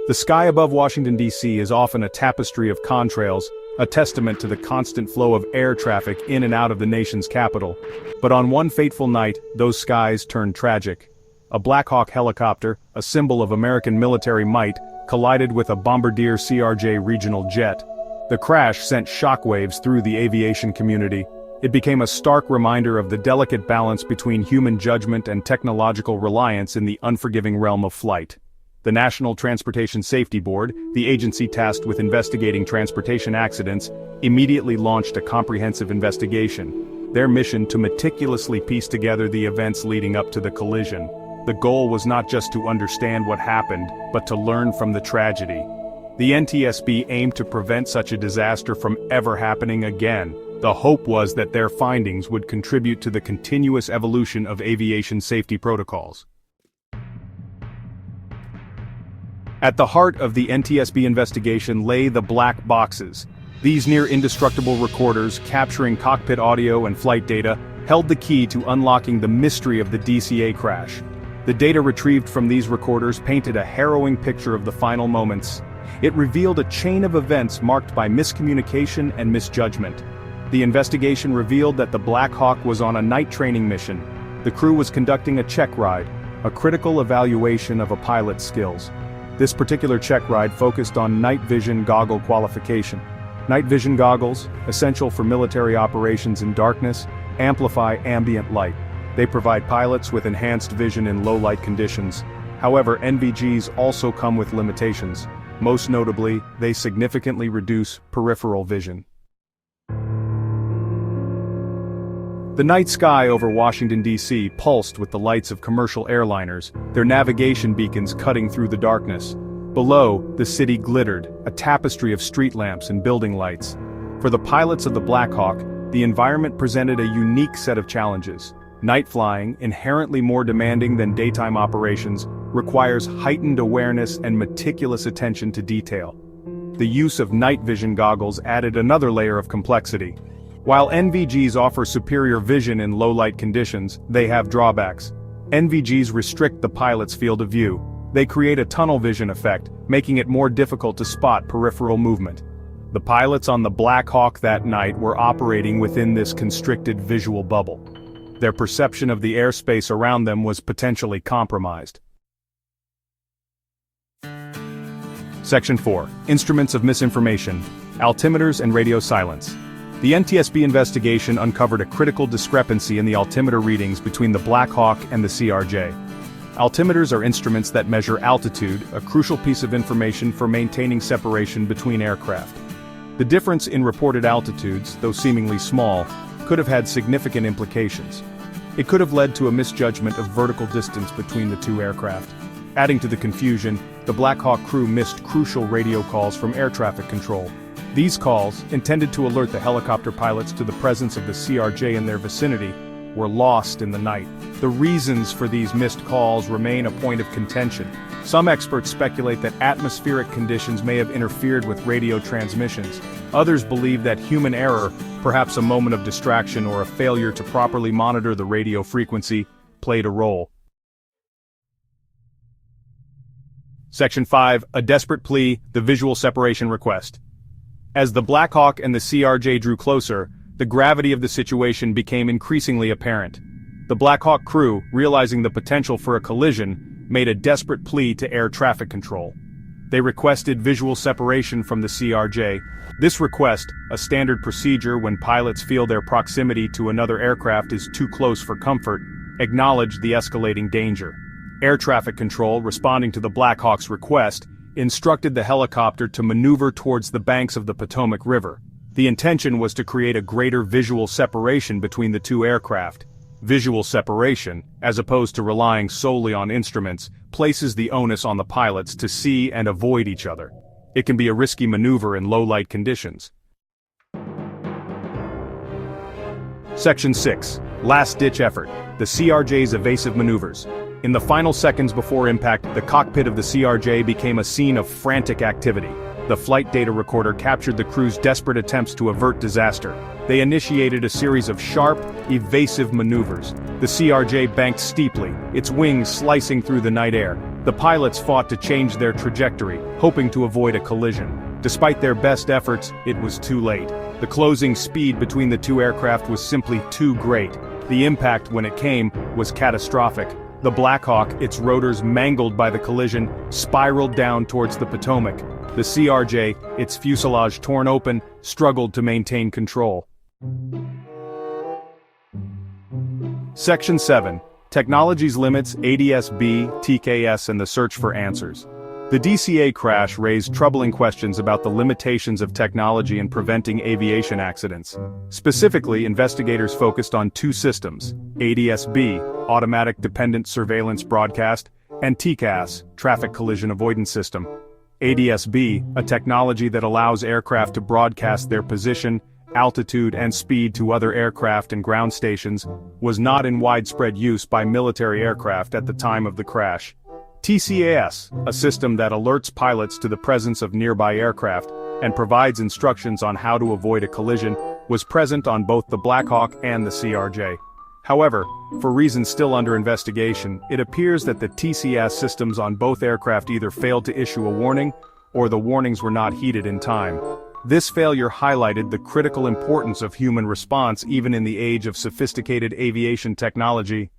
The sky above Washington, D.C. is often a tapestry of contrails, a testament to the constant flow of air traffic in and out of the nation's capital. But on one fateful night, those skies turned tragic. A Black Hawk helicopter, a symbol of American military might, collided with a Bombardier CRJ regional jet. The crash sent shockwaves through the aviation community. It became a stark reminder of the delicate balance between human judgment and technological reliance in the unforgiving realm of flight. The National Transportation Safety Board, the agency tasked with investigating transportation accidents, immediately launched a comprehensive investigation. Their mission to meticulously piece together the events leading up to the collision. The goal was not just to understand what happened, but to learn from the tragedy. The NTSB aimed to prevent such a disaster from ever happening again. The hope was that their findings would contribute to the continuous evolution of aviation safety protocols. At the heart of the NTSB investigation lay the black boxes. These near-indestructible recorders, capturing cockpit audio and flight data, held the key to unlocking the mystery of the DCA crash. The data retrieved from these recorders painted a harrowing picture of the final moments. It revealed a chain of events marked by miscommunication and misjudgment. The investigation revealed that the Black Hawk was on a night training mission. The crew was conducting a check ride, a critical evaluation of a pilot's skills. This particular check ride focused on night vision goggle qualification. Night vision goggles, essential for military operations in darkness, amplify ambient light. They provide pilots with enhanced vision in low light conditions. However, NVGs also come with limitations. Most notably, they significantly reduce peripheral vision. The night sky over Washington, D.C. pulsed with the lights of commercial airliners, their navigation beacons cutting through the darkness. Below, the city glittered, a tapestry of street lamps and building lights. For the pilots of the Black Hawk, the environment presented a unique set of challenges. Night flying, inherently more demanding than daytime operations, requires heightened awareness and meticulous attention to detail. The use of night vision goggles added another layer of complexity. While NVGs offer superior vision in low-light conditions, they have drawbacks. NVGs restrict the pilot's field of view. They create a tunnel vision effect, making it more difficult to spot peripheral movement. The pilots on the Black Hawk that night were operating within this constricted visual bubble. Their perception of the airspace around them was potentially compromised. Section 4. Instruments of Misinformation, Altimeters and Radio Silence. The NTSB investigation uncovered a critical discrepancy in the altimeter readings between the Black Hawk and the CRJ. Altimeters are instruments that measure altitude, a crucial piece of information for maintaining separation between aircraft. The difference in reported altitudes, though seemingly small, could have had significant implications. It could have led to a misjudgment of vertical distance between the two aircraft. Adding to the confusion, the Black Hawk crew missed crucial radio calls from air traffic control. These calls, intended to alert the helicopter pilots to the presence of the CRJ in their vicinity, were lost in the night. The reasons for these missed calls remain a point of contention. Some experts speculate that atmospheric conditions may have interfered with radio transmissions. Others believe that human error, perhaps a moment of distraction or a failure to properly monitor the radio frequency, played a role. Section 5. A desperate plea, the visual separation request. As the Black Hawk and the CRJ drew closer, the gravity of the situation became increasingly apparent. The Black Hawk crew, realizing the potential for a collision, made a desperate plea to air traffic control. They requested visual separation from the CRJ. This request, a standard procedure when pilots feel their proximity to another aircraft is too close for comfort, acknowledged the escalating danger. Air traffic control, responding to the Black Hawk's request, instructed the helicopter to maneuver towards the banks of the Potomac River. The intention was to create a greater visual separation between the two aircraft. Visual separation, as opposed to relying solely on instruments, places the onus on the pilots to see and avoid each other. It can be a risky maneuver in low-light conditions. Section 6. Last-ditch effort, the CRJ's evasive maneuvers. In the final seconds before impact, the cockpit of the CRJ became a scene of frantic activity. The flight data recorder captured the crew's desperate attempts to avert disaster. They initiated a series of sharp, evasive maneuvers. The CRJ banked steeply, its wings slicing through the night air. The pilots fought to change their trajectory, hoping to avoid a collision. Despite their best efforts, it was too late. The closing speed between the two aircraft was simply too great. The impact, when it came, was catastrophic. The Black Hawk, its rotors mangled by the collision, spiraled down towards the Potomac. The CRJ, its fuselage torn open, struggled to maintain control. Section 7. Technology's Limits, ADS-B, TKS and the Search for Answers. The DCA crash raised troubling questions about the limitations of technology in preventing aviation accidents. Specifically, investigators focused on two systems: ADS-B, Automatic Dependent Surveillance Broadcast, and TCAS, Traffic Collision Avoidance System. ADS-B, a technology that allows aircraft to broadcast their position, altitude and speed to other aircraft and ground stations, was not in widespread use by military aircraft at the time of the crash. TCAS, a system that alerts pilots to the presence of nearby aircraft and provides instructions on how to avoid a collision, was present on both the Black Hawk and the CRJ. However, for reasons still under investigation, it appears that the TCAS systems on both aircraft either failed to issue a warning, or the warnings were not heeded in time. This failure highlighted the critical importance of human response even in the age of sophisticated aviation technology.